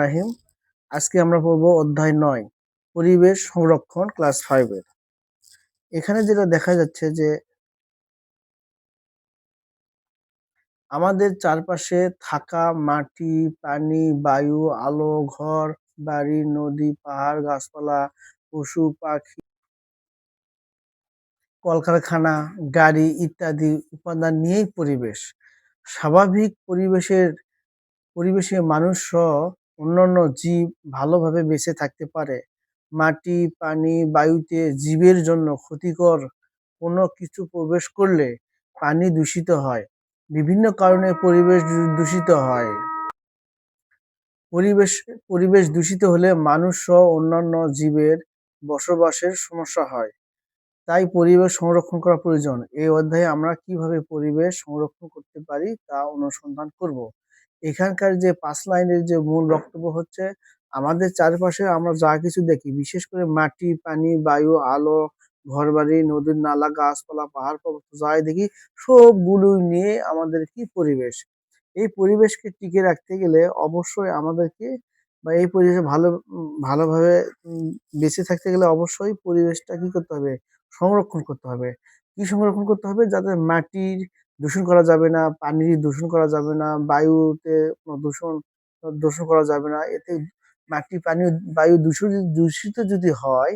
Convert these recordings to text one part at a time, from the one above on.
রাহিম। আজকে আমরা পড়বো অধ্যায় ৯ পরিবেশ সংরক্ষণ ক্লাস 5 এর। এখানে যেটা দেখা যাচ্ছে যে আমাদের চারপাশে থাকা মাটি, পানি, বায়ু, আলো, ঘর, বাড়ি, নদী, পাহাড়, গাছপালা, পশু, পাখি, কলকারখানা, গাড়ি ইত্যাদি উপাদান নিয়েই পরিবেশ। স্বাভাবিক পরিবেশে মানুষ সহ অন্যান্য জীব ভালোভাবে বেঁচে থাকতে পারে। মাটি, পানি, বায়ুতে জীবের জন্য ক্ষতিকর কোনো কিছু প্রবেশ করলে পানি দূষিত হয়। বিভিন্ন কারণে পরিবেশ দূষিত হয়। পরিবেশ পরিবেশ দূষিত হলে মানুষ সহ অন্যান্য জীবের বসবাসের সমস্যা হয়। তাই পরিবেশ সংরক্ষণ করা প্রয়োজন। এই অধ্যায়ে আমরা কিভাবে পরিবেশ সংরক্ষণ করতে পারি তা অনুসন্ধান করব। এখানকার যে 5 লাইনের যে মূল বক্তব্য হচ্ছে, আমাদের চারপাশে আমরা যা কিছু দেখি, বিশেষ করে মাটি, পানি, বায়ু, আলো, ঘরবাড়ি, নদীর নালা, গাছপালা, পাহাড় পর্বত যাই দেখি, সবগুলো নিয়ে আমাদের কি পরিবেশ। এই পরিবেশকে টিকে রাখতে গেলে অবশ্যই আমাদেরকে বা এই পরিবেশে ভালোভাবে বেঁচে থাকতে গেলে অবশ্যই পরিবেশটা কি করতে হবে, সংরক্ষণ করতে হবে। কি সংরক্ষণ করতে হবে? যাতে মাটির দূষণ করা যাবে না, পানির দূষণ করা যাবে না, বায়ুতে কোনো দূষণ করা যাবে না। এতে মাটি, পানি, বায়ু দূষিত যদি হয়,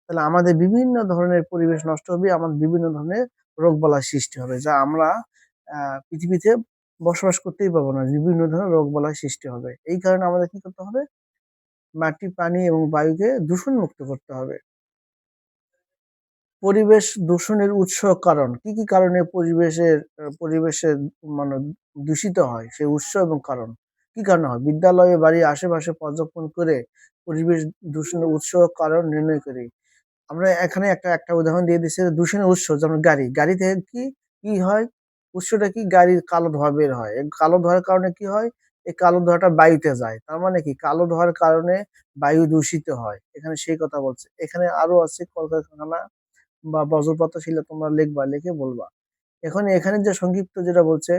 তাহলে আমাদের বিভিন্ন ধরনের পরিবেশ নষ্ট হবে, আমাদের বিভিন্ন ধরনের রোগবালাই সৃষ্টি হবে, যা আমরা পৃথিবীতে বসবাস করতেই পারবো না। বিভিন্ন ধরনের রোগবালাই সৃষ্টি হবে। এই কারণে আমাদের কি করতে হবে? মাটি, পানি এবং বায়ুকে দূষণ মুক্ত করতে হবে। পরিবেশ দূষণের উৎস কারণ কি কি কারণে পরিবেশের মানে দূষিত হয়, সেই উৎস এবং কারণ কি কারণে হয়? বিদ্যালয়ে, বাড়ির আশেপাশে পর্যবেক্ষণ করে পরিবেশ দূষণের উৎস ও কারণ নির্ণয় করি। আমরা এখানে একটা একটা উদাহরণ দিয়ে দিচ্ছি। দূষণের উৎস যেমন গাড়ি থেকে কি কি হয়? উৎসটা কি? গাড়ির কালো ধোঁয়া বের হয়। এই কালো ধোঁয়ার কারণে কি হয়? এই কালো ধোঁয়াটা বায়ুতে যায়। তার মানে কি? কালো ধোঁয়ার কারণে বায়ু দূষিত হয়। এখানে সেই কথা বলছে। এখানে আরো আছে কলকারখানা বা বজ্রপাত ছিল, তোমরা লিখবা, লিখে বলবা। এখন এখানে যে সংক্ষিপ্ত যেটা বলছে,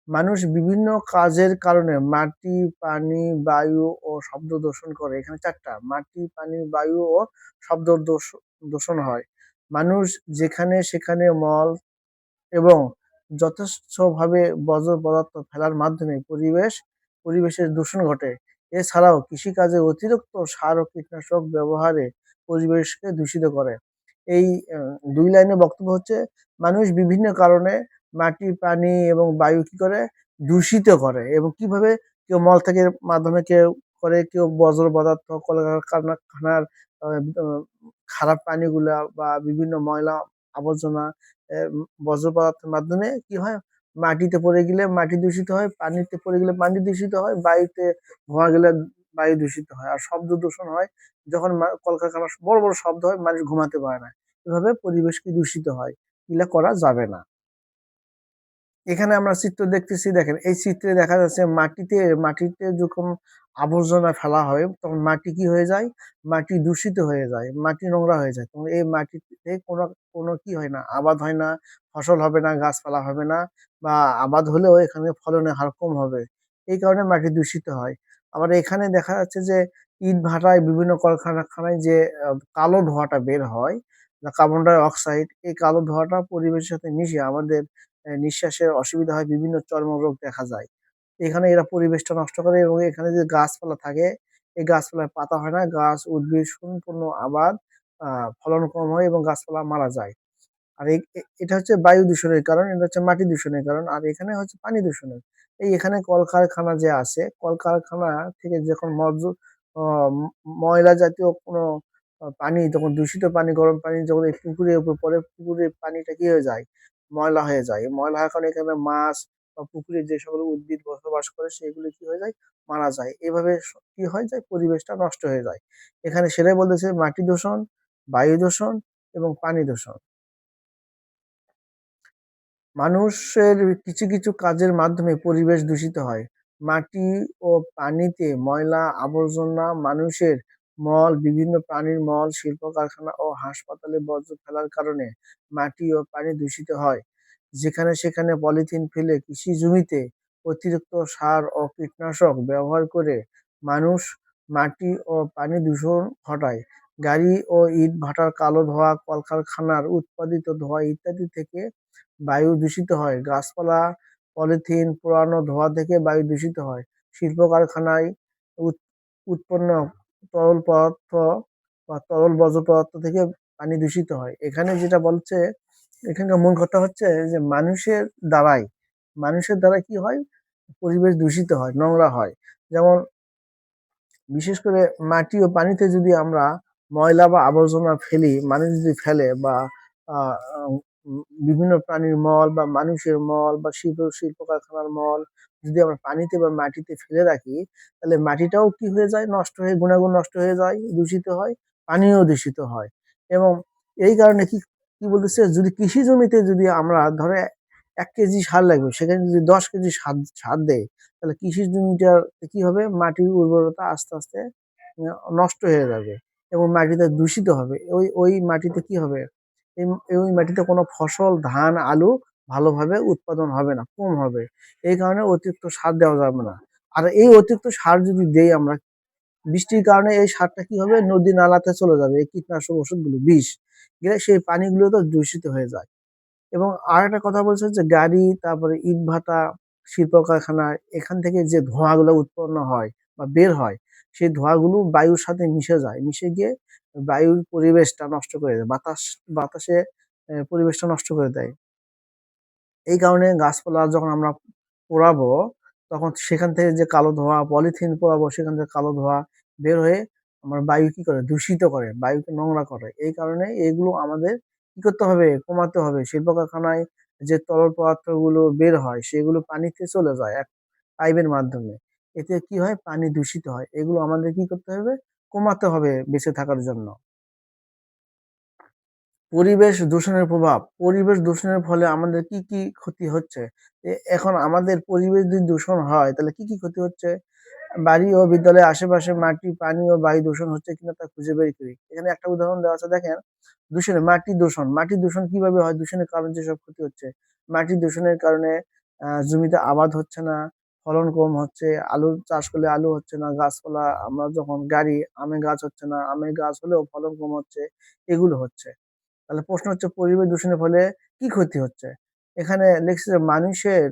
মানুষ বিভিন্ন কাজের কারণে মাটি, পানি, বায়ু ও শব্দ দূষণ করে। এখানে ৪ টা মাটি, পানি, বায়ু ও শব্দ দূষণ হয়। মানুষ যেখানে সেখানে মল এবং যথেচ্ছভাবে বর্জ্য পদার্থ ফেলার মাধ্যমে পরিবেশের দূষণ ঘটে। এছাড়াও কৃষিকাজে অতিরিক্ত সার ও কীটনাশক ব্যবহারে পরিবেশকে দূষিত করে। এই ২ লাইনের বক্তব্য হচ্ছে, মানুষ বিভিন্ন কারণে মাটি, পানি এবং বায়ু কি করে? দূষিত করে। এবং কিভাবে? কেউ মল ত্যাগের মাধ্যমে কেউ করে, কেউ বর্জ্য পদার্থ, কলকারখানার আ আ খারাপ পানিগুলা বা বিভিন্ন ময়লা আবর্জনা বর্জ্য পদার্থের মাধ্যমে কি হয়? মাটিতে পড়ে গেলে মাটি দূষিত হয়, পানিতে পড়ে গেলে পানি দূষিত হয়, বায়ুতে ধোঁয়া গেলে বায়ু দূষিত হয়। আর শব্দ দূষণ হয় যখন কলকারখানার বড়, বড় শব্দ হয়, মানুষ ঘুমাতে পারে না। এভাবে পরিবেশ কি দূষিত হয়। এগুলা করা যাবে না। এখানে আমরা চিত্র দেখতেছি, দেখেন এই চিত্রে দেখা যাচ্ছে মাটিতে যখন আবর্জনা ফেলা হয় তখন মাটি কি হয়ে যায়? মাটি দূষিত হয়ে যায়, মাটি নোংরা হয়ে যায়। তখন এই মাটিতে কোনো কি হয় না, আবাদ হয় না, ফসল হবে না, গাছপালা হবে না, বা আবাদ হলেও এখানে ফলনের হার কম হবে। এই কারণে মাটি দূষিত হয়। আবার এখানে দেখা যাচ্ছে যে ইটভাটায়, বিভিন্ন কলকারখানায় যে কালো ধোঁয়াটা বের হয়, কার্বন ডাই অক্সাইড, এই কালো ধোঁয়াটা পরিবেশের সাথে মিশে আমাদের নিঃশ্বাসের অসুবিধা হয়, বিভিন্ন চর্মরোগ দেখা যায়। এখানে এরা পরিবেশটা নষ্ট করে এবং এখানে যে গাছপালা থাকে, এই গাছপালায় পাতা হয় না, গাছ উদ্ভিদ সম্পূর্ণ আবাদ, ফলন কম হয় এবং গাছপালা মারা যায়। আর এটা হচ্ছে বায়ু দূষণের কারণ, এটা হচ্ছে মাটি দূষণের কারণ, আর এখানে হচ্ছে পানি দূষণের। এখানে কলকারখানা যে আছে, কলকারখানা থেকে যখন ময়লা জাতীয় কোনো পানি, যখন দূষিত পানি, গরম পানি যখন এই পুকুরের উপর পড়ে, পুকুরের পানিটা কি হয়ে যায়? ময়লা হয়ে যায়। ময়লা হওয়ার কারণে এখানে মাছ বা পুকুরে যে সকল উদ্ভিদ বসবাস করে সেগুলো কি হয়ে যায়? মারা যায়। এভাবে কি হয়ে যায়? পরিবেশটা নষ্ট হয়ে যায়। এখানে সেটাই বলতেছে, মাটি দূষণ, বায়ু দূষণ এবং পানি দূষণ। মানুষের কিছু কিছু কাজের মাধ্যমে পরিবেশ দূষিত হয়। মাটি ও পানিতে ময়লা আবর্জনা, মানুষের মল, বিভিন্ন প্রাণীর মল, শিল্প কারখানা ও হাসপাতালে বর্জ্য ফেলার কারণে মাটি ও পানি দূষিত হয়। যেখানে সেখানে পলিথিন ফেলে কৃষি জমিতে অতিরিক্ত সার ও কীটনাশক ব্যবহার করে মানুষ মাটি ও পানি দূষণ ঘটায়। গাড়ি ও ইট ভাটার কালো ধোঁয়া, কলকারখানার উৎপাদিত ধোঁয়া ইত্যাদি থেকে বায়ু দূষিত হয়। গাছপালা, পলিথিন পোড়ানো ধোঁয়া থেকে বায়ু দূষিত হয়। শিল্প কারখানায় উৎপন্ন তরল পদার্থ বা তরল বর্জ্য পদার্থ থেকে পানি দূষিত হয়। এখানে যেটা বলছে, এখানকার মূল কথা হচ্ছে যে মানুষের দ্বারা কি হয়, পরিবেশ দূষিত হয়, নোংরা হয়। যেমন বিশেষ করে মাটি ও পানিতে যদি আমরা ময়লা বা আবর্জনা ফেলি, মানুষ যদি ফেলে, বা আহ, বিভিন্ন প্রাণীর মল বা মানুষের মল বা শিল্প কারখানার মল যদি আমরা পানিতে বা মাটিতে ফেলে রাখি, তাহলে মাটিটাও কি হয়ে যায়, নষ্ট হয়ে গুণাগুণ নষ্ট হয়ে যায়, দূষিত হয়, পানিও দূষিত হয়। এবং এই কারণে কি কি বলতেছে, যদি কৃষি জমিতে যদি আমরা ধরে 1 কেজি সার লাগবে, সেখানে যদি 10 কেজি সার সার দেয়, তাহলে কৃষি জমিটা কি হবে, মাটির উর্বরতা আস্তে আস্তে নষ্ট হয়ে যাবে এবং মাটিতে দূষিত হবে। ওই ওই মাটিতে কি হবে, ওই মাটিতে কোনো ফসল, ধান, আলু ভালোভাবে উৎপাদন হবে না, কম হবে। এই কারণে অতিরিক্ত সার দেওয়া যাবে না। আর এই অতিরিক্ত সার যদি দেই আমরা, বৃষ্টির কারণে এই সারটা কি হবে, নদী নালাতে চলে যাবে, এই কীটনাশক ওষুধগুলো, বিষ গেলে সেই পানিগুলো তো দূষিত হয়ে যায়। এবং আরেকটা কথা বলছে যে গাড়ি, তারপরে ইটভাটা, শিল্প কারখানা, এখান থেকে যে ধোঁয়াগুলো উৎপন্ন হয় বা বের হয়, সেই ধোঁয়াগুলো বায়ুর সাথে মিশে যায়, মিশে গিয়ে বায়ুর পরিবেশটা নষ্ট করে দেয়, বাতাসে পরিবেশটা নষ্ট করে দেয়। এই কারণে গাছপালা যখন আমরা পোড়াবো, তখন সেখান থেকে যে কালো ধোঁয়া, পলিথিন পোড়াবো সেখান থেকে কালো ধোঁয়া বের হয়ে আমার বায়ু কি করে, দূষিত করে, বায়ুকে নোংরা করে। এই কারণে এগুলো আমাদের কি করতে হবে, কমাতে হবে। শিল্প কারখানায় যে তরল পদার্থগুলো বের হয়, সেগুলো পানিতে চলে যায় এক পাইপের মাধ্যমে। এতে কি হয়, পানি দূষিত হয়। এগুলো আমাদের কি করতে হবে, কমাতে হবে বেঁচে থাকার জন্য। পরিবেশ দূষণের প্রভাব, পরিবেশ দূষণের ফলে আমাদের কি কি ক্ষতি হচ্ছে। এখন আমাদের পরিবেশ যদি দূষণ হয়, তাহলে কি কি ক্ষতি হচ্ছে। বাড়ি ও বিদ্যালয়ের আশেপাশে মাটি, পানি ও বায়ু দূষণ হচ্ছে কিনা তা খুঁজে বের করি। এখানে একটা উদাহরণ দেওয়া আছে, দেখেন। মাটি দূষণ কিভাবে হয়, দূষণের কারণে যেসব ক্ষতি হচ্ছে। মাটি দূষণের কারণে জমিতে আবাদ হচ্ছে না, ফলন কম হচ্ছে, আলু চাষ করলে আলু হচ্ছে না, গাছপালা, আমরা যখন গাড়ি, আমের গাছ হচ্ছে না, আমের গাছ হলেও ফলন কম হচ্ছে, এগুলো হচ্ছে। তাহলে প্রশ্ন হচ্ছে, পরিবেশ দূষণের ফলে কি ক্ষতি হচ্ছে। এখানে লিখছে যে মানুষের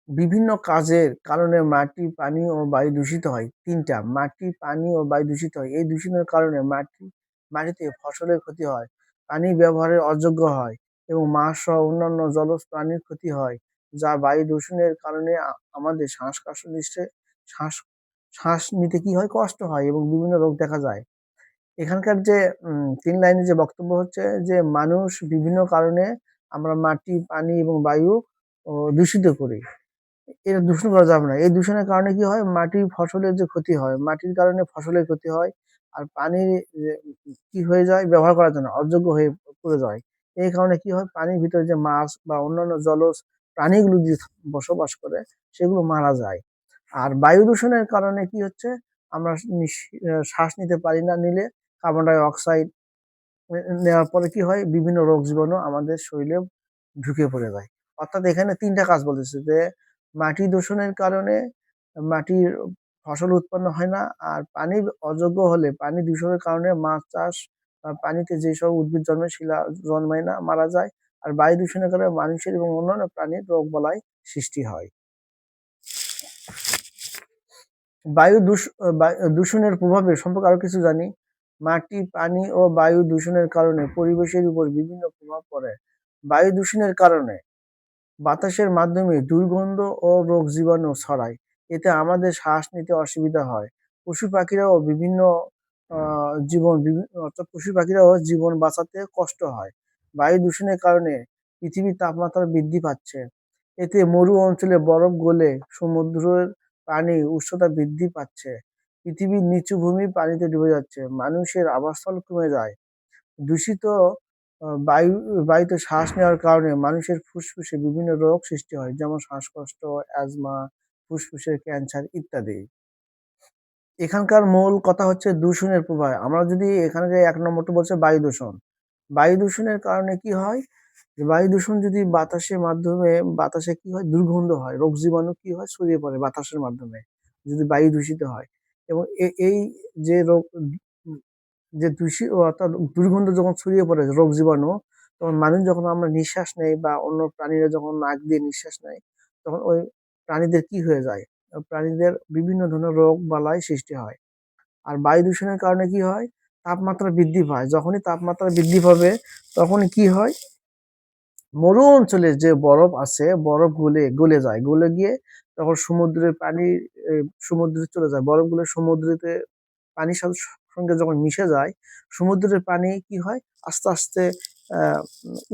বিভিন্ন কাজের কারণে মাটি, পানি ও বায়ু দূষিত হয়। ৩টা, মাটি, পানি ও বায়ু দূষিত হয়। এই দূষণের কারণে মাটিতে ফসলের ক্ষতি হয়, পানি ব্যবহারের অযোগ্য হয় এবং মাছ সহ অন্যান্য জলজ প্রাণীর ক্ষতি হয়, যা বায়ু দূষণের কারণে আমাদের শ্বাস শ্বাস নিতে কি হয়, কষ্ট হয় এবং বিভিন্ন রোগ দেখা যায়। এখানকার যে ৩ লাইনে যে বক্তব্য হচ্ছে যে মানুষ বিভিন্ন কারণে আমরা মাটি, পানি এবং বায়ু দূষিত করি। এটা দূষণ করা যাবে না। এই দূষণের কারণে কি হয়, মাটির ফসলের যে ক্ষতি হয়, মাটির কারণে ফসলের ক্ষতি হয়। আর পানি কি হয়ে যায়, ব্যবহার করার জন্য অযোগ্য হয়ে পড়ে যায়। এই কারণে কি হয়, পানির ভিতরে যে মাছ বা অন্যান্য জলজ প্রাণীগুলো যে বসবাস করে, সেগুলো মারা যায়। আর বায়ু দূষণের কারণে কি হচ্ছে, আমরা শ্বাস নিতে পারি না, নিলে কার্বন ডাই অক্সাইড নেওয়ার পরে কি হয়, বিভিন্ন রোগ জীবাণু আমাদের শরীরে ঢুকে পড়ে যায়। অর্থাৎ এখানে ৩টা কাজ বলেছে যে মাটি দূষণের কারণে মাটির ফসল উৎপন্ন হয় না, আর পানি অযোগ্য হলে, পানি দূষণের কারণে মাছ চাষ বা পানিতে যেসব উদ্ভিদ জন্মে সেগুলা জন্মায় না, মারা যায়। আর বায়ু দূষণের কারণে মানুষের এবং অন্যান্য প্রাণীর রোগ বালাই সৃষ্টি হয়। দূষণের প্রভাবের সম্পর্কে আরো কিছু জানি। মাটি, পানি ও বায়ু দূষণের কারণে পরিবেশের উপর বিভিন্ন প্রভাব পড়ে। বায়ু দূষণের কারণে বাতাসের মাধ্যমে দুর্গন্ধ ও রোগ জীবাণু ছড়ায়। এতে আমাদের শ্বাস নিতে অসুবিধা হয়। পশু পাখিরাও বিভিন্ন অর্থাৎ পশু পাখিরাও জীবন বাঁচাতে কষ্ট হয়। বায়ু দূষণের কারণে পৃথিবীর তাপমাত্রা বৃদ্ধি পাচ্ছে। এতে মরু অঞ্চলে বরফ গলে সমুদ্রের পানির উষ্ণতা বৃদ্ধি পাচ্ছে। পৃথিবীর নিচু ভূমি পানিতে ডুবে যাচ্ছে। মানুষের আবাসস্থল কমে যায়। দূষিত বায়ু বায়ুতে শ্বাস নেওয়ার কারণে মানুষের ফুসফুসে বিভিন্ন রোগ সৃষ্টি হয়, যেমন শ্বাসকষ্ট, অ্যাজমা, ফুসফুসের ক্যান্সার ইত্যাদি। এখানকার মূল কথা হচ্ছে দূষণের প্রভাব। আমরা যদি এখানে যে ১ নম্বরটা বলছে বায়ু দূষণ। বায়ু দূষণের কারণে কি হয়, যে বায়ু দূষণ যদি বাতাসের মাধ্যমে, বাতাসে কি হয়, দুর্গন্ধ হয়, রোগ জীবাণু কি হয়, ছড়িয়ে পড়ে বাতাসের মাধ্যমে। যদি বায়ু দূষিত হয়। এবং এই যে রোগ, যে অর্থাৎ দুর্গন্ধ যখন ছড়িয়ে পড়ে রোগ জীবাণু, তখন মানুষ যখন আমরা নিঃশ্বাস নেই বা অন্য প্রাণীরা যখন নাক দিয়ে নিঃশ্বাস নেয়, তখন ওই প্রাণীদের কি হয়ে যায়? প্রাণীদের বিভিন্ন ধরনের রোগ বালাই সৃষ্টি হয়। আর বায়ু দূষণের কারণে কি হয়? তাপমাত্রা বৃদ্ধি পায়। যখনই তাপমাত্রা বৃদ্ধি পাবে, তখনই কি হয়? মরু অঞ্চলে যে বরফ আছে, বরফ গলে যায়। গলে গিয়ে তখন সমুদ্রের পানি সমুদ্রে চলে যায়। বরফগুলো সমুদ্রেতে পানির সঙ্গে যখন মিশে যায়, সমুদ্রের পানি কি হয়? আস্তে, আস্তে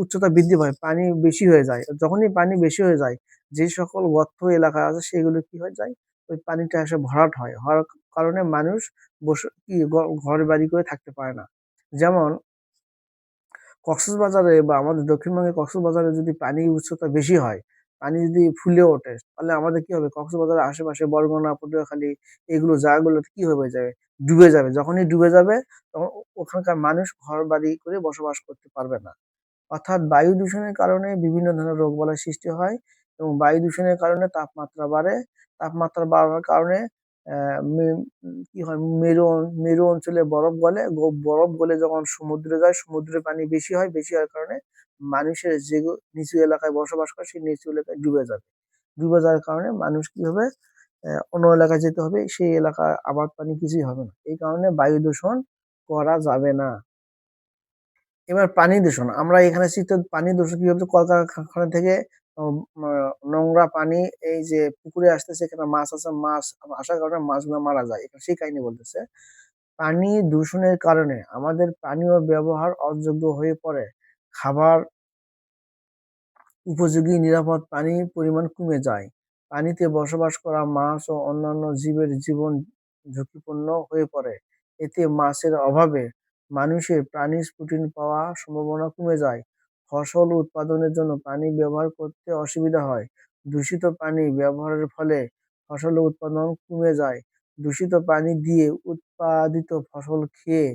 উচ্চতা বৃদ্ধি পায়। পানি বেশি হয়ে যায়। যখনই পানি বেশি হয়ে যায়, যে সকল গর্ত এলাকা আছে সেগুলো কি হয়ে যায়? ওই পানিটা এসে ভরাট হয়। হওয়ার কারণে মানুষ ঘরবাড়ি করে থাকতে পারে না। যেমন কক্সবাজারে বা আমাদের দক্ষিণবঙ্গের কক্সবাজারে যদি পানির উচ্চতা বেশি হয়, পানি যদি ফুলে ওঠে, তাহলে আমাদের কি হবে? কক্সবাজারের আশেপাশে বরগুনা, পটুয়াখালী এগুলো জায়গাগুলোতে কি হয়ে যাবে? ডুবে যাবে। যখনই ডুবে যাবে, তখন ওখানকার মানুষ ঘরবাড়ি করে বসবাস করতে পারবে না। অর্থাৎ বায়ু দূষণের কারণে বিভিন্ন ধরনের রোগবালাই সৃষ্টি হয় এবং বায়ু দূষণের কারণে তাপমাত্রা বাড়ে। তাপমাত্রা বাড়ার কারণে কি হয়? মেরু অঞ্চলে বরফ গলে। বরফ গলে যখন সমুদ্রে যায়, সমুদ্রের পানি বেশি হয়। বেশি হওয়ার কারণে মানুষের যে নিচু এলাকায় বসবাস করে, সেই নিচু এলাকায় ডুবে যাবে। ডুবে যাওয়ার কারণে মানুষ কি হবে? অন্য এলাকায় যেতে হবে। সেই এলাকায় আবাদ পানি কিছুই হবে না। এই কারণে বায়ু দূষণ করা যাবে না। এবার পানি দূষণ। আমরা এখানে পানি দূষণ কি হচ্ছে? কলকারখানা থেকে উম আ নোংরা পানি এই যে পুকুরে আসতেছে, এখানে মাছ আছে, মাছ আসার কারণে মাছগুলো মারা যায়। এখানে সেই কাহিনী বলতেছে। পানি দূষণের কারণে আমাদের পানীয় ব্যবহার অযোগ্য হয়ে পড়ে। খাবার উপযোগী নিরাপদ পানির পরিমাণ কমে যায়। পানিতে বসবাস করা মাছ ও অন্যান্য জীবের জীবন ঝুঁকিপূর্ণ হয়ে পড়ে। এতে মাছের অভাবে মানুষের প্রাণীজ প্রোটিন পাওয়ার সম্ভাবনা কমে যায়। ফসল উৎপাদনের জন্য পানি ব্যবহার করতে অসুবিধা হয়। দূষিত পানি ব্যবহারের ফলে ফসলের উৎপাদন কমে যায়। দূষিত পানি দিয়ে উৎপাদিত ফসল খেয়ে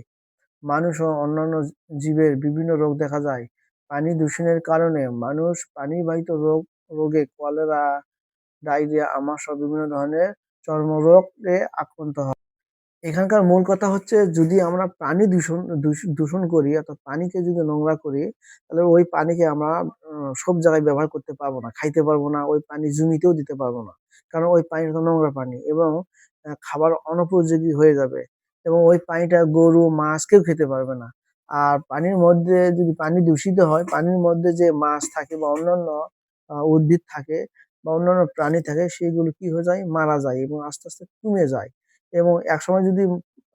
মানুষ ও অন্যান্য জীবের বিভিন্ন রোগ দেখা যায়। পানি দূষণের কারণে মানুষ পানিবাহিত রোগে কলেরা, ডায়রিয়া, আমাশয় বিভিন্ন ধরনের চর্মরোগে আক্রান্ত হয়। এখানকার মূল কথা হচ্ছে, যদি আমরা পানি দূষণ করি, অর্থাৎ পানিকে যদি নোংরা করি, তাহলে ওই পানিকে আমরা সব জায়গায় ব্যবহার করতে পারবো না, খাইতে পারবো না, ওই পানি জমিতেও দিতে পারবো না। কারণ ওই পানিটা নোংরা পানি এবং খাবার অনুপযোগী হয়ে যাবে এবং ওই পানিটা গরু, মাছ কেউ খেতে পারবে না। আর পানির মধ্যে যদি পানি দূষিত হয়, পানির মধ্যে যে মাছ থাকে বা অন্যান্য উদ্ভিদ থাকে বা অন্যান্য প্রাণী থাকে, সেগুলো কি হয়ে যায়? মারা যায় এবং আস্তে, আস্তে কমে যায়। এবং একসময় যদি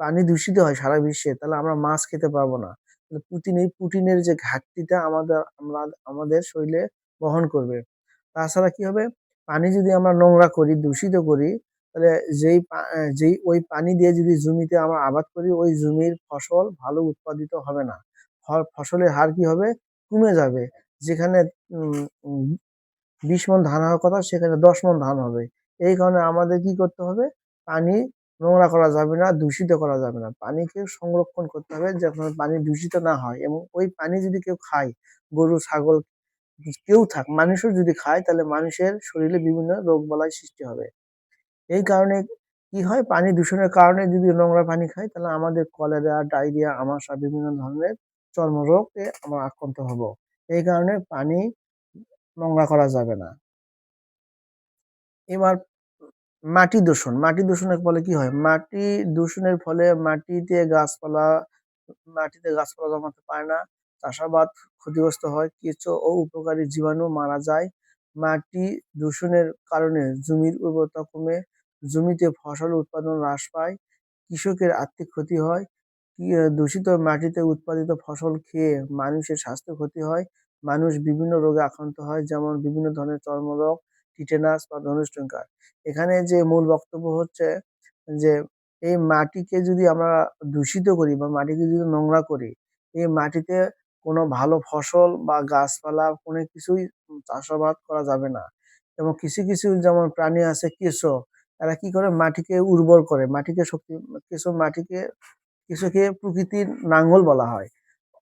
পানি দূষিত হয় সারা বিশ্বে, তাহলে আমরা মাছ খেতে পারবো না। তাহলে প্রোটিনের যে ঘাটতিটা আমাদের শরীরে বহন করবে। তাছাড়া কি হবে? পানি যদি আমরা নোংরা করি, দূষিত করি, তাহলে যেই ওই পানি দিয়ে যদি জমিতে আমরা আবাদ করি, ওই জমির ফসল ভালো উৎপাদিত হবে না। ফসলের হার কি হবে? কমে যাবে। যেখানে উম উম ২০ মণ ধান হওয়ার কথা, সেখানে ১০ মণ ধান হবে। এই কারণে আমাদের কি করতে হবে? পানি নোংরা করা যাবে না, দূষিত করা যাবে না। পানিকে সংরক্ষণ করতে হবে যাতে পানি দূষিত না হয় এবং ওই পানি যদি কেউ খায়, গরু, ছাগল কেউ থাক, মানুষও যদি খায়, তাহলে মানুষের শরীরে বিভিন্ন রোগবালাই সৃষ্টি হবে। এই কারণে কি হয়? পানি দূষণের কারণে যদি নোংরা পানি খাই, তাহলে আমাদের কলেরা, ডায়রিয়া, আমাশয় বিভিন্ন ধরনের চর্মরোগে আমরা আক্রান্ত হব। এই কারণে পানি নোংরা করা যাবে না। এবার মাটি দূষণ। মাটি দূষণের ফলে কি হয়? মাটি দূষণের ফলে মাটিতে গাছপালা জন্মাতে পারে না। চাষাবাদ ক্ষতিগ্রস্ত হয়। কেঁচো ও উপকারী জীবাণু মারা যায়। মাটি দূষণের কারণে জমির উর্বরতা কমে, জমিতে ফসল উৎপাদন হ্রাস পায়, কৃষকের আর্থিক ক্ষতি হয়। দূষিত মাটিতে উৎপাদিত ফসল খেয়ে মানুষের স্বাস্থ্য ক্ষতি হয়। মানুষ বিভিন্ন রোগে আক্রান্ত হয়, যেমন বিভিন্ন ধরনের চর্মরোগ, টিটেনাস বা ধনুষ্টঙ্কার। এখানে যে মূল বক্তব্য হচ্ছে যে, এই মাটিকে যদি আমরা দূষিত করি বা মাটিকে যদি নোংরা করি, এই মাটিতে কোনো ভালো ফসল বা গাছপালা কোনো কিছুই চাষাবাদ করা যাবে না। এবং কিছু, কিছু যেমন প্রাণী আছে কেঁচো, এরা কি করে? মাটিকে উর্বর করে, কেঁচোকে প্রকৃতির নাঙ্গল বলা হয়।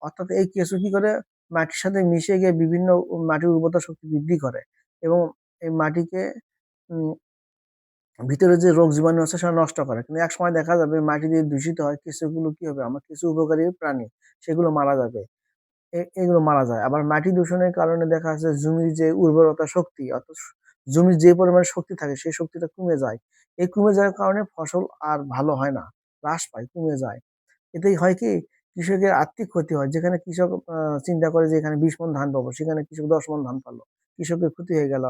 অর্থাৎ এই কেঁচো কি করে? মাটির সাথে মিশে গিয়ে বিভিন্ন মাটির উর্বরতা শক্তি বৃদ্ধি করে এবং এই মাটিকে উম ভিতরে যে রোগ জীবাণু আছে সেটা নষ্ট করে। কিন্তু একসময় দেখা যাবে মাটি যদি দূষিত হয় কিছুগুলো কি হবে আমার কিছু উপকারী প্রাণী সেগুলো মারা যাবে। এগুলো মারা যায়। আবার মাটি দূষণের কারণে দেখা যাচ্ছে জমির যে উর্বরতা শক্তি অর্থাৎ জমির যে পরিমাণে শক্তি থাকে সেই শক্তিটা কমে যায়। এই কমে যাওয়ার কারণে ফসল আর ভালো হয় না। হ্রাস পায়, কমে যায়। এতেই হয় কি কৃষকের আর্থিক ক্ষতি হয়। যেখানে কৃষক চিন্তা করে যে এখানে ২০ মণ ধান পাবো সেখানে কৃষক ১০ মণ ধান পালো। কৃষকের ক্ষতি হয়ে গেল।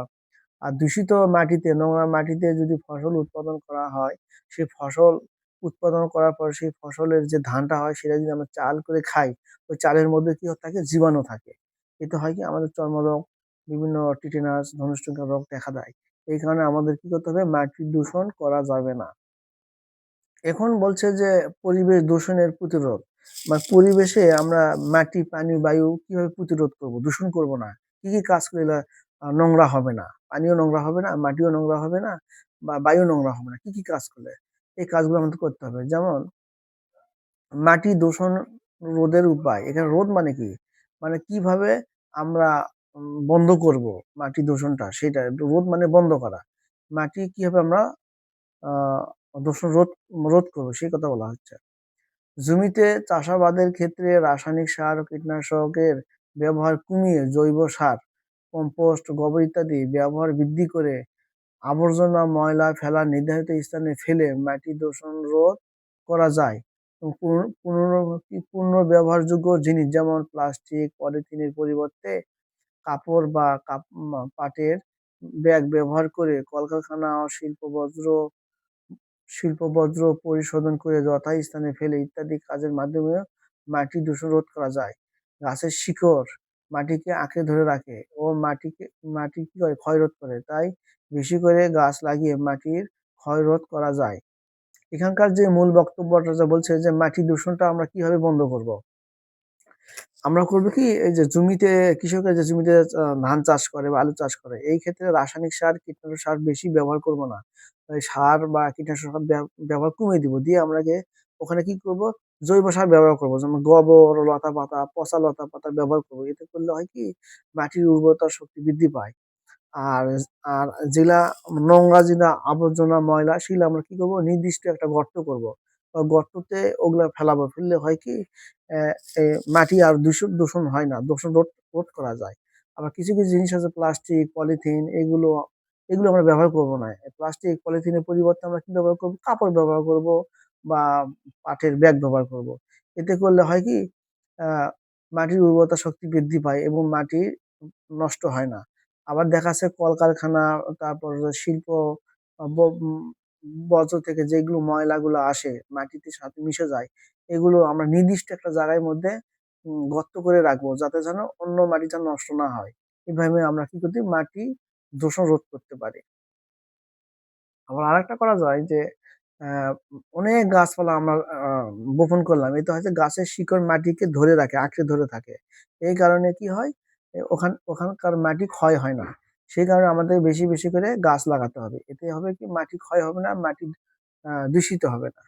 আর দূষিত মাটিতে নোংরা মাটিতে যদি ফসল উৎপাদন করা হয়, সেই ফসল উৎপাদন করার পর সেই ফসলের যে ধানটা হয় সেটা যদি আমরা চাল করে খাই, ওই চালের মধ্যে কি থাকে জীবাণু থাকে। এতে হয় কি আমাদের চর্মরোগ, বিভিন্ন টিটেনাস, ধনুষ্টঙ্কার রোগ দেখা দেয়। এই কারণে আমাদের কি করতে হবে মাটি দূষণ করা যাবে না। এখন বলছে যে পরিবেশ দূষণের প্রতিরোধ মানে পরিবেশে আমরা মাটি, পানি, বায়ু কিভাবে প্রতিরোধ করব, দূষণ করব না। কি, কি কাজ করলে নোংরা হবে না? পানিও নোংরা হবে না, মাটিও নোংরা হবে না বা বায়ু নোংরা হবে না। কি, কি কাজ করলে? এই কাজগুলো আমাদের করতে হবে। যেমন মাটি দূষণ রোধের উপায়। এখানে রোধ মানে কি? মানে কিভাবে আমরা বন্ধ করব মাটি দূষণটা সেটা। রোধ মানে বন্ধ করা। মাটি কিভাবে আমরা আ দূষণ রোধ করব সেই কথা বলা হচ্ছে। জমিতে চাষাবাদের ক্ষেত্রে রাসায়নিক সার ও কীটনাশকের ব্যবহার কমিয়ে জৈব সার, কম্পোস্ট, গোবর ইত্যাদি ব্যবহার বৃদ্ধি করে আবর্জনা, ময়লা ফেলার নির্ধারিত স্থানে ফেলে মাটি দূষণ রোধ করা যায়। এবং পুনর্ব্যবহারযোগ্য জিনিস যেমন প্লাস্টিক, পলিথিনের পরিবর্তে কাপড় বা পাটের ব্যাগ ব্যবহার করে কলকারখানা ও শিল্প বর্জ্য পরিশোধন করে যথাস্থানে ফেলে ইত্যাদি কাজের মাধ্যমে মাটি দূষণ রোধ করা যায়। গাছের শিকড় মাটিকে আঁকড়ে ধরে রাখে ও মাটি কি করে ক্ষয় রোধ করে। তাই বেশি করে গাছ লাগিয়ে মাটির ক্ষয় রোধ করা যায়। এখানকার যে মূল বক্তব্যটা যা বলছে যে মাটি দূষণটা আমরা কিভাবে বন্ধ করব। আমরা করবো কি এই যে জমিতে কৃষকের যে জমিতে ধান চাষ করে বা আলু চাষ করে এই ক্ষেত্রে রাসায়নিক সার, কীটনাশক সার বেশি ব্যবহার করব না। ওই সার বা কীটনাশক সার ব্যবহার কমিয়ে দিব। দিয়ে আমরা ওখানে কি করব জৈব সার ব্যবহার করব। যেমন গোবর, লতাপাতা, পচা লতাপাতা ব্যবহার করব। এতে করলে হয় কি মাটির উর্বরতা শক্তি বৃদ্ধি পায়। আর আর যেগুলা নোংরা যেগুলা আবর্জনা, ময়লা সেগুলা আমরা কি করব নির্দিষ্ট একটা গর্ত করব। ওই গর্ততে ওগুলা ফেলাবো। ফেললে হয় কি অ্যা এ মাটি আর দূষণ হয় না। দূষণ রোধ রোধ করা যায়। আবার কিছু, কিছু জিনিস আছে প্লাস্টিক, পলিথিন এগুলো আমরা ব্যবহার করব না। প্লাস্টিক, পলিথিনের পরিবর্তে আমরা কি ব্যবহার করব? কাপড় ব্যবহার করব বা পাটের ব্যাগ ব্যবহার করব। এতে করলে হয় কি আ মাটির উর্বরতা শক্তি বৃদ্ধি পায় এবং মাটি নষ্ট হয় না। আবার দেখা যাচ্ছে কলকারখানা, তারপর শিল্প আ ব উম বর্জ্য থেকে যেগুলো ময়লাগুলো আসে মাটিতে সাথে মিশে যায়, এগুলো আমরা নির্দিষ্ট একটা জায়গার মধ্যে গর্ত করে রাখবো যাতে যেন অন্য মাটি যেন নষ্ট না হয়। এভাবে আমরা কি করতে মাটি দূষণ রোধ করতে পারি। আবার আরেকটা করা যায় যে অনেক গাছপালা আমরা বপন করলাম। এতে হচ্ছে গাছের শিকড় মাটিকে ধরে রাখে, আঁকড়ে ধরে থাকে। এই কারণে কি হয়? ওখানকার মাটি ক্ষয় হয় না। সেই কারণে আমাদের বেশি, বেশি করে গাছ লাগাতে হবে। এতে হবে কি মাটি ক্ষয় হবে না, মাটি দূষিত হবে না।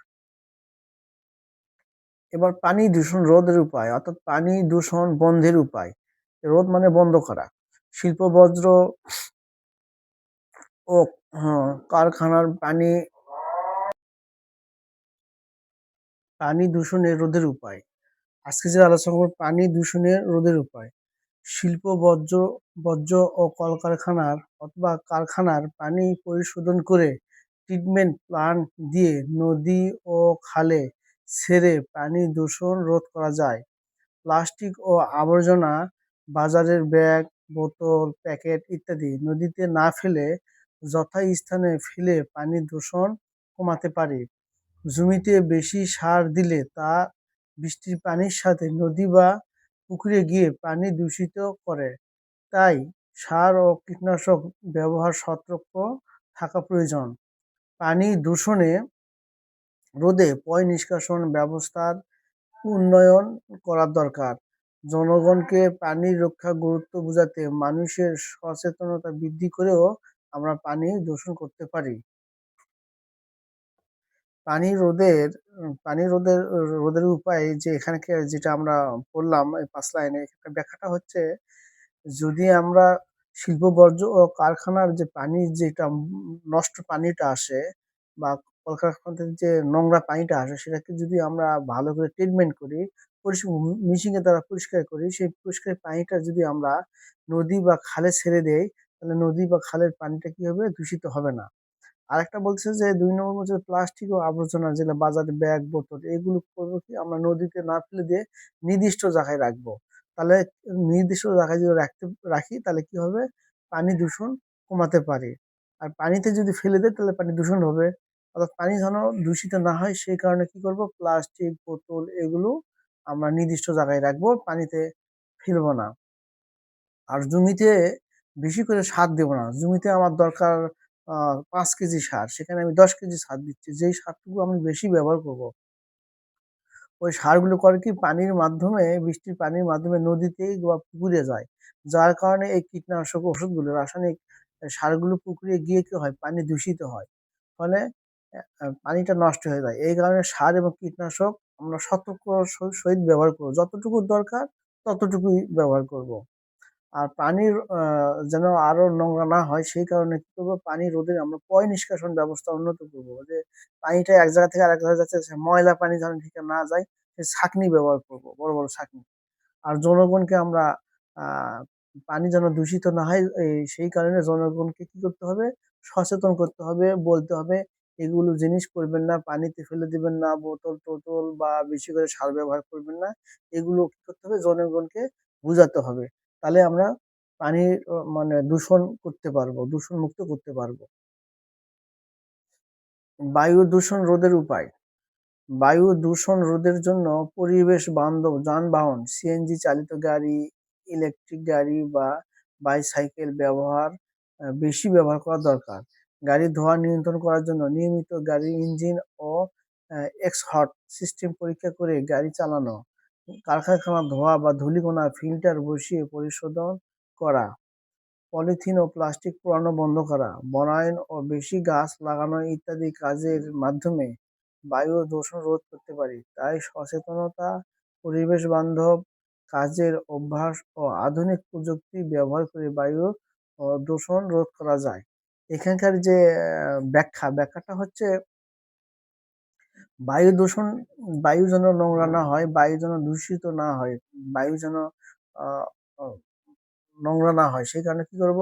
এবার পানি দূষণ রোধের উপায় অর্থাৎ পানি দূষণ বন্ধের উপায়। রোধ মানে বন্ধ করা। শিল্প বর্জ্য ও কারখানার পানি দূষণের রোধের উপায়। আজকে যে আলোচনা করব পানি দূষণের রোধের উপায়। শিল্প বর্জ্য ও কলকারখানার অথবা কারখানার পানি পরিশোধন করে ট্রিটমেন্ট প্লান্ট দিয়ে নদী ও খালে ছেড়ে পানি দূষণ রোধ করা যায়। প্লাস্টিক ও আবর্জনা বাজারের ব্যাগ, বোতল, প্যাকেট ইত্যাদি নদীতে না ফেলে যথাস্থানে ফেলে পানি দূষণ কমাতে পারি। জমিতে বেশি সার দিলে তা বৃষ্টির পানির সাথে নদী বা পুকুরে গিয়ে পানি দূষিত করে। তাই সার ও কীটনাশক ব্যবহার সতর্ক থাকা প্রয়োজন। পানি দূষণে রোধে পয়-নিষ্কাশন ব্যবস্থার উন্নয়ন করা দরকার। জনগণকে পানি রক্ষার গুরুত্ব বোঝাতে মানুষের সচেতনতা বৃদ্ধি করেও আমরা পানি দূষণ করতে পারি। পানি রোধের পানি রোধের উপায় যে এখানে যেটা আমরা পড়লাম এই ৫ লাইনে এখানে ব্যাখ্যাটা হচ্ছে যদি আমরা শিল্প বর্জ্য ও কারখানার যে পানি যেটা নষ্ট পানিটা আসে বা কলকারখানা থেকে যে নোংরা পানিটা আসে সেটাকে যদি আমরা ভালো করে ট্রিটমেন্ট করি, মেশিন এর দ্বারা পরিষ্কার করি, সেই পরিষ্কার পানিটা যদি আমরা নদী বা খালে ছেড়ে দেই, তাহলে নদী বা খালের পানিটা কি হবে? দূষিত হবে না। আরেকটা বলছে যে ২ নম্বর বলছে প্লাস্টিক ও আবর্জনা যেগুলো বাজারে ব্যাগ, বোতল এগুলো করবো কি আমরা নদীতে না ফেলে দিয়ে নির্দিষ্ট জায়গায় রাখবো। তাহলে নির্দিষ্ট জায়গায় যদি রাখি তাহলে কি হবে? পানি দূষণ কমাতে পারি। আর পানিতে যদি ফেলে দেই তাহলে পানি দূষণ হবে। অর্থাৎ পানি যেন দূষিত না হয় সেই কারণে কি করব? প্লাস্টিক, বোতল এগুলো আমরা নির্দিষ্ট জায়গায় রাখবো, পানিতে ফেলবো না। আর জমিতে বেশি করে সার দেব না। জমিতে আমার দরকার ৫ কেজি সার, সেখানে আমি ১০ কেজি সার দিচ্ছি। যেই সারটুকু আমি বেশি ব্যবহার করব, ওই সারগুলো করে কি পানির মাধ্যমে, বৃষ্টির পানির মাধ্যমে নদীতে বা পুকুরে যায়। যার কারণে এই কীটনাশক ওষুধগুলো, রাসায়নিক সারগুলো পুকুরে গিয়ে কি হয়? পানি দূষিত হয়। ফলে পানিটা নষ্ট হয়ে যায়। এই কারণে সার এবং কীটনাশক আমরা সতর্ক সহিত ব্যবহার করব। যতটুকু দরকার ততটুকুই ব্যবহার করব। আর পানির যেন আরো নোংরা না হয় সেই কারণে কি করবো? পানি রোধে আমরা পয় নিষ্কাশন ব্যবস্থা উন্নত করবো। যে পানিটা এক জায়গা থেকে আরেক জায়গায় যাচ্ছে, সে ময়লা পানি যেন ঢুকে না যায়, সে ছাঁকনি ব্যবহার করবো, বড় বড় ছাঁকনি। আর জনগণকে আমরা আহ পানি যেন দূষিত না হয় সেই কারণে জনগণকে কি করতে হবে? সচেতন করতে হবে, বলতে হবে এগুলো জিনিস করবেন না, পানিতে ফেলে দিবেন না, বোতল টোতল বা বেশি করে সার ব্যবহার করবেন না। এগুলো কি করতে হবে? জনগণকে বুঝাতে হবে। তাহলে আমরা পানির মানে দূষণ করতে পারবো, দূষণ মুক্ত করতে পারবো। বায়ু দূষণ রোধের উপায়। বায়ু দূষণ রোধের জন্য পরিবেশ বান্ধব যানবাহন, সিএনজি চালিত গাড়ি, ইলেকট্রিক গাড়ি বা বাইসাইকেল বেশি ব্যবহার করা দরকার। গাড়ির ধোঁয়া নিয়ন্ত্রণ করার জন্য নিয়মিত গাড়ির ইঞ্জিন ও এক্সহস্ট সিস্টেম পরীক্ষা করে গাড়ি চালানো। কারখানার ধোঁয়া বা ধূলিকণা ফিল্টার বসিয়ে পরিশোধন করা। পলিথিন ও প্লাস্টিক পোড়ানো বন্ধ করা, বনায়ন ও বেশি গাছ লাগানো ইত্যাদি কাজের মাধ্যমে বায়ু দূষণ রোধ করতে পারি। তাই সচেতনতা, পরিবেশ বান্ধব কাজের অভ্যাস ও আধুনিক প্রযুক্তি ব্যবহার করে বায়ু দূষণ রোধ করা যায়। এখানকার যে ব্যাখ্যাটা হচ্ছে বায়ু দূষণ, বায়ু যেন নোংরা না হয়, বায়ু যেন দূষিত না হয়, বায়ু যেন আহ আহ, নোংরা না হয় সেই কারণে কি করব?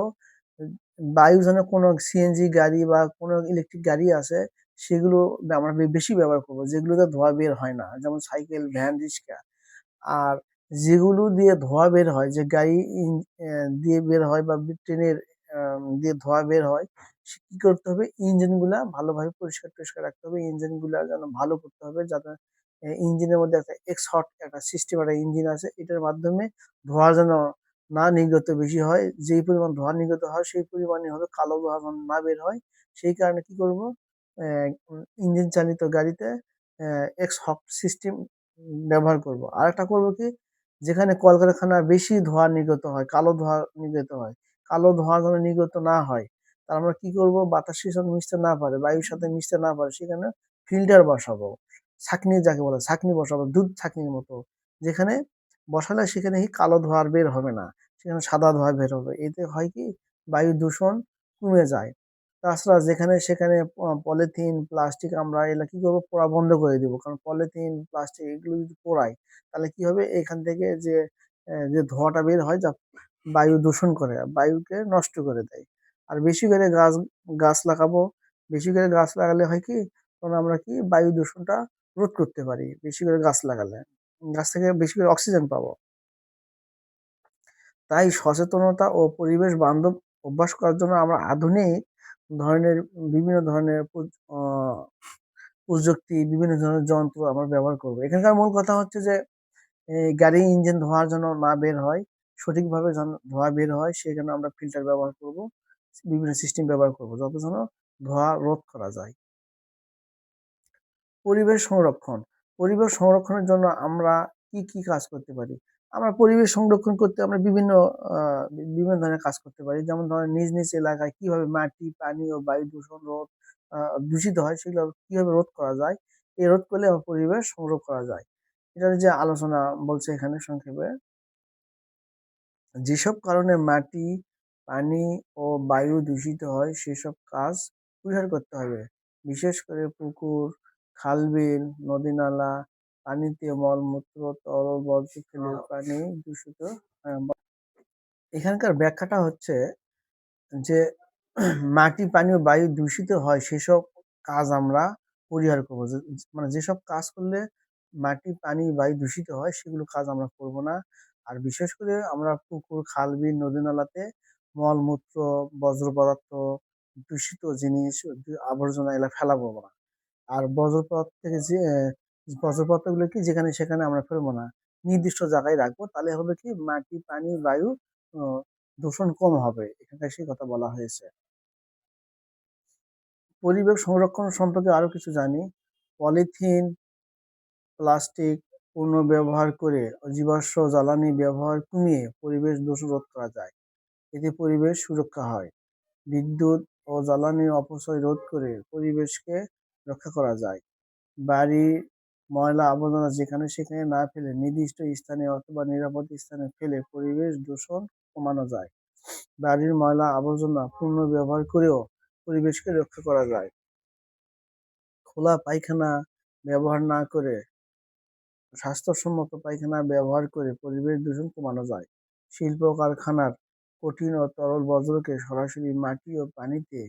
বায়ু যেন কোনো সিএনজি গাড়ি বা কোনো ইলেকট্রিক গাড়ি আছে সেগুলো আমরা বেশি ব্যবহার করব, যেগুলোতে ধোঁয়া বের হয় না, যেমন সাইকেল, ভ্যান, রিক্সা। আর যেগুলো দিয়ে ধোঁয়া বের হয়, যে গাড়ি দিয়ে বের হয় বা ট্রেনের দিয়ে ধোঁয়া বের হয়, সে কি করতে হবে? ইঞ্জিন গুলা ভালোভাবে পরিষ্কার টরিষ্কার রাখতে হবে, ইঞ্জিন গুলা যেন ভালো করতে হবে, যাতে ইঞ্জিনের মধ্যে একটা এক্সহস্ট একটা সিস্টেম, একটা ইঞ্জিন আছে, এটার মাধ্যমে ধোঁয়া যেন না নির্গত বেশি হয়। যেই পরিমাণ ধোঁয়া নির্গত হয় সেই পরিমাণে হবে, কালো ধোঁয়া যেন না বের হয়। সেই কারণে কি করব? ইঞ্জিন চালিত গাড়িতে এক্সহস্ট সিস্টেম ব্যবহার করব। আরেকটা করব কি? যেখানে কলকারখানা বেশি ধোঁয়া নির্গত হয়, কালো ধোঁয়া নির্গত হয়, কালো ধোঁয়া যেন নির্গত না হয়, তা আমরা কি করব? বাতাসের সাথে মিশতে না পারে, বায়ুর সাথে মিশতে না পারে, সেখানে ফিল্টার বসাবো। ছাঁকনি যাকে বলে, ছাঁকনি বসাবো, দুধ ছাঁকনির মতো। যেখানে বসালে সেখানে কি কালো ধোঁয়া আর বের হবে না, সেখানে সাদা ধোঁয়া বের হবে। এতে হয় কি? বায়ু দূষণ কমে যায়। তাছাড়া যেখানে সেখানে পলিথিন, প্লাস্টিক আমরা এগুলা কি করবো? পোড়া বন্ধ করে দিব। কারণ পলিথিন, প্লাস্টিক এগুলো যদি পোড়াই তাহলে কি হবে? এখান থেকে যে ধোঁয়াটা বের হয় যা বায়ু দূষণ করে, বায়ুকে নষ্ট করে দেয়। আর বেশি করে গাছ লাগাবো। বেশি করে গাছ লাগালে হয় কি? তখন আমরা কি বায়ু দূষণটা রোধ করতে পারি, বেশি করে গাছ লাগালে। গাছ থেকে বেশি করে অক্সিজেন পাবো। তাই সচেতনতা ও পরিবেশ বান্ধব অভ্যাস করার জন্য আমরা আধুনিক ধরনের বিভিন্ন ধরনের প্রযুক্তি, বিভিন্ন ধরনের যন্ত্র আমরা ব্যবহার করব। এখানকার মূল কথা হচ্ছে যে এই গাড়ির ইঞ্জিন ধোঁয়া যেন না বের হয়, সঠিকভাবে যেন ধোঁয়া বের হয় সেই জন্য আমরা ফিল্টার ব্যবহার করব, বিভিন্ন সিস্টেম ব্যবহার করব, যত যেন ধোঁয়া রোধ করা যায়। পরিবেশ সংরক্ষণ। পরিবেশ সংরক্ষণের জন্য আমরা কি কাজ করতে পারি? আমরা পরিবেশ সংরক্ষণ করতে আমরা বিভিন্ন ধরনের কাজ করতে পারি। যেমন ধরেন নিজ এলাকায় কিভাবে মাটি, পানি ও বায়ু দূষণ দূষিত হয় সেগুলো কিভাবে রোধ করা যায়? এই রোধ করলে আমার পরিবেশ সংরক্ষণ করা যায়। এটার যে আলোচনা বলছে এখানে সংক্ষেপে, যেসব কারণে মাটি পানি ও বায়ু দূষিত হয় সেসব কাজ পরিহার করতে হবে। বিশেষ করে পুকুর, খাল-বিল, নদী-নালা, পানিতে মলমূত্র, তরল বর্জ্য ফেলে পানি দূষিত হয়। এখানকার ব্যাখ্যাটা হচ্ছে যে মাটি, পানি ও বায়ু দূষিত হয় সেসব কাজ আমরা পরিহার করবো। মানে যেসব কাজ করলে মাটি, পানি, বায়ু দূষিত হয় সেগুলো কাজ আমরা করব না। আর বিশেষ করে আমরা পুকুর, খাল, বিল, নদী-নালাতে মলমূত্র, বর্জ্য পদার্থ, দূষিত জিনিস, আবর্জনা এগুলা ফেলাবো না। আর বর্জ্য পদার্থ থেকে যে বর্জ্য পদার্থগুলো কি যেখানে সেখানে আমরা ফেলবো না। নির্দিষ্ট জায়গায় রাখবো। তাহলে হবে কি মাটি, পানি, বায়ু দূষণ কম হবে। এখানটায় সেই কথা বলা হয়েছে। পরিবেশ সংরক্ষণ সম্পর্কে আরো কিছু জানি। পলিথিন, প্লাস্টিক পুনর্ব্যবহার করে জীবাশ্ম জ্বালানি ব্যবহার কমিয়ে পরিবেশ দূষণ রোধ করা যায়। এতে পরিবেশ সুরক্ষা হয়। বিদ্যুৎ ও জ্বালানির অপচয় রোধ করে পরিবেশকে রক্ষা করা যায়। বাড়ির ময়লা আবর্জনা যেখানে সেখানে না ফেলে নির্দিষ্ট স্থানে অথবা নিরাপদ স্থানে ফেলে পরিবেশ দূষণ কমানো যায়। বাড়ির ময়লা আবর্জনা পুনর্ব্যবহার করেও পরিবেশকে রক্ষা করা যায়। খোলা পায়খানা ব্যবহার না করে স্বাস্থ্যসম্মত পায়খানা ব্যবহার করে পরিবেশ দূষণ কমানো যায়। শিল্প কারখানার কঠিন ও তরল বর্জ্যকে সরাসরি মাটি ও পানিতে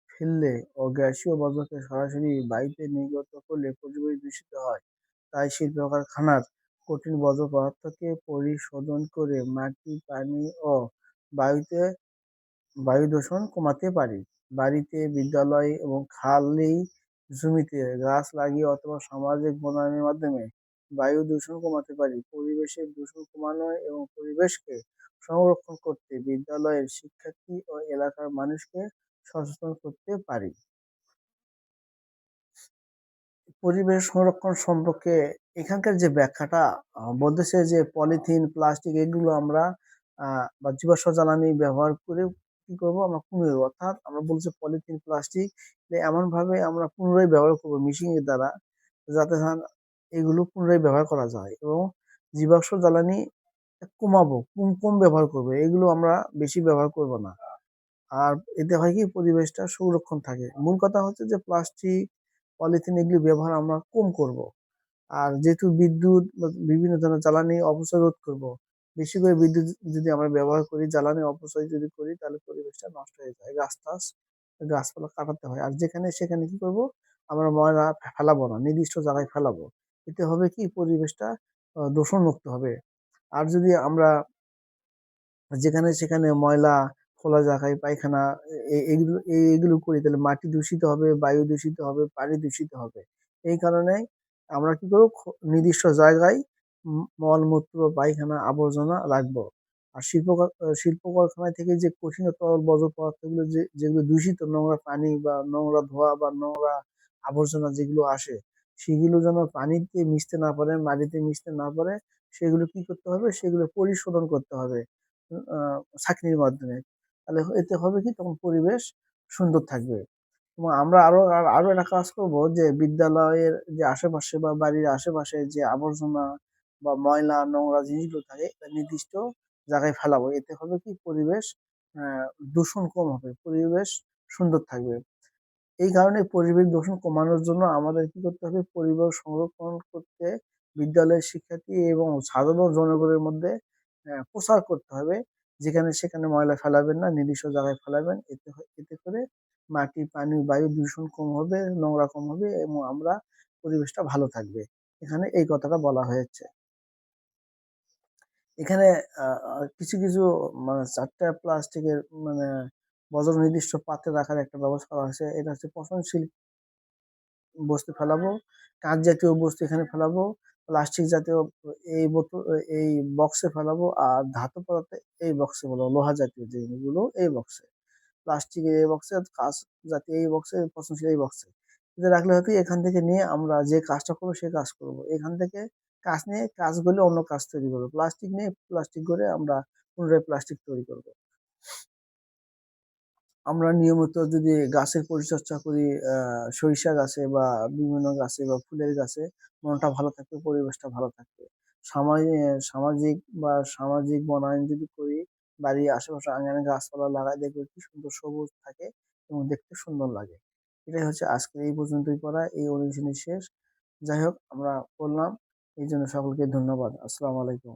ফেললে ও গ্যাসীয় বর্জ্যকে সরাসরি বায়ুতে নির্গত করলে পরিবেশ দূষিত হয়। তাই শিল্প কারখানার কঠিন বর্জ্য পদার্থকে পরিশোধন করে মাটি, পানি ও বায়ুতে বায়ু দূষণ কমাতে পারি। বাড়িতে, বিদ্যালয়ে এবং খালি জমিতে গাছ লাগিয়ে অথবা সামাজিক বনায়নের মাধ্যমে বায়ু দূষণ কমাতে পারি। পরিবেশের দূষণ কমানো এবং পরিবেশকে সংরক্ষণ করতে বিদ্যালয়ের শিক্ষার্থী ও এলাকার মানুষকে সচেতন করতে পারি। পরিবেশ সংরক্ষণ সম্পর্কে এখানকার যে ব্যাখ্যাটা বলতেছে যে পলিথিন, প্লাস্টিক এগুলো আমরা বা জীবাশ্ম জ্বালানি ব্যবহার করে কি করব আমরা কমিয়ে দেবো। অর্থাৎ আমরা বলছি পলিথিন, প্লাস্টিক এমন ভাবে আমরা পুনরায় ব্যবহার করবো মেশিন এর দ্বারা যাতে এগুলো পুনরায় ব্যবহার করা যায় এবং জীবাশ্ম জ্বালানি কমাবো, কম ব্যবহার করবো। এগুলো আমরা বেশি ব্যবহার করব না। আর এতে হয় কি পরিবেশটা সংরক্ষণ থাকে। মূল কথা হচ্ছে যে প্লাস্টিক, পলিথিন এগুলি ব্যবহার আমরা কম করব। আর যেহেতু বিদ্যুৎ বা বিভিন্ন ধরনের জ্বালানি অপচয় রোধ করব, বেশি করে বিদ্যুৎ যদি আমরা ব্যবহার করি, জ্বালানি অপচয় যদি করি তাহলে পরিবেশটা নষ্ট হয়ে যায়। গাছপালা কাটাতে হয়। আর যেখানে সেখানে কি করব আমরা ময়লা ফেলাবো না, নির্দিষ্ট জায়গায় ফেলাবো। এতে হবে কি পরিবেশটা দূষণ মুক্ত হবে। আর যদি আমরা যেখানে সেখানে ময়লা, খোলা জায়গায় পায়খানা এগুলো করি তাহলে মাটি দূষিত হবে, বায়ু দূষিত হবে, পানি দূষিত হবে। এই কারণে আমরা কি করব নির্দিষ্ট জায়গায় মলমূত্র, পায়খানা, আবর্জনা রাখবো। আর শিল্প কারখানা থেকে যে কঠিন ও তরল বর্জ্য পদার্থগুলো যেগুলো দূষিত নোংরা পানি বা নোংরা ধোঁয়া বা নোংরা আবর্জনা যেগুলো আসে সেগুলো যেন পানিতে মিশতে না পারে, মাটিতে মিশতে না পারে, সেগুলো কি করতে হবে সেগুলো পরিশোধন করতে হবে ছাঁকনির মাধ্যমে। তাহলে এতে হবে কি তখন পরিবেশ সুন্দর থাকবে। এবং আমরা আরো একটা কাজ করব যে বিদ্যালয়ের যে আশেপাশে বা বাড়ির আশেপাশে যে আবর্জনা বা ময়লা নোংরা জিনিসগুলো থাকে এটা নির্দিষ্ট জায়গায় ফেলাবো। এতে হবে কি পরিবেশ আহ দূষণ কম হবে, পরিবেশ সুন্দর থাকবে। এই কারণে পরিবেশ দূষণ কমানোর জন্য আমাদের কি করতে হবে পরিবেশ সংরক্ষণ করতে বিদ্যালয়ের শিক্ষার্থী এবং সাধারণ জনগণের মধ্যে প্রচার করতে হবে যেখানে সেখানে ময়লা ফেলাবেন না, নির্দিষ্ট জায়গায় ফেলাবেন। এতে করে মাটি, পানি, বায়ু দূষণ কম হবে, নোংরা কম হবে এবং আমরা পরিবেশটা ভালো থাকবে। এখানে এই কথাটা বলা হয়েছে। এখানে কিছু কিছু মানে ৪টা প্লাস্টিকের মানে বর্জ্য নির্দিষ্ট পাত্রে রাখার একটা ব্যবস্থা করা হয়েছে। এটা হচ্ছে পচনশীল বস্তু ফেলাবো, কাঁচ জাতীয় বস্তু এখানে ফেলাবো, প্লাস্টিক জাতীয় এই বোতল এই বক্সে ফেলাবো, আর ধাতু পদার্থ এই বক্সে ফেলাবো, লোহা জাতীয় জিনিসগুলো এই বক্সে, প্লাস্টিকের এই বক্সে, কাঁচ জাতীয় এই বক্সে, পচনশীল এই বক্সে। এটা রাখলে হয়তো এখান থেকে নিয়ে আমরা যে কাজটা করবো সেই কাজ করবো। এখান থেকে কাজ নিয়ে কাজ গলে অন্য কাজ তৈরি করবো, প্লাস্টিক নিয়ে প্লাস্টিক করে আমরা পুনরায় প্লাস্টিক তৈরি করবো। আমরা নিয়মিত যদি গাছের পরিচর্যা করি সরিষা গাছে বা বিভিন্ন গাছে বা ফুলের গাছে মনটা ভালো থাকবে, পরিবেশটা ভালো থাকবে। সামাজিক সামাজিক বনায়ন যদি করি বাড়ির আশেপাশে আঙিনায় গাছপালা লাগায়, দেখবে কি সুন্দর সবুজ থাকে এবং দেখতে সুন্দর লাগে। এটাই হচ্ছে আজকের এই পর্যন্তই পড়া, এই অনুষ্ঠানের শেষ। যাই হোক, আমরা পড়লাম, এই জন্য সকলকে ধন্যবাদ। আসসালামু আলাইকুম।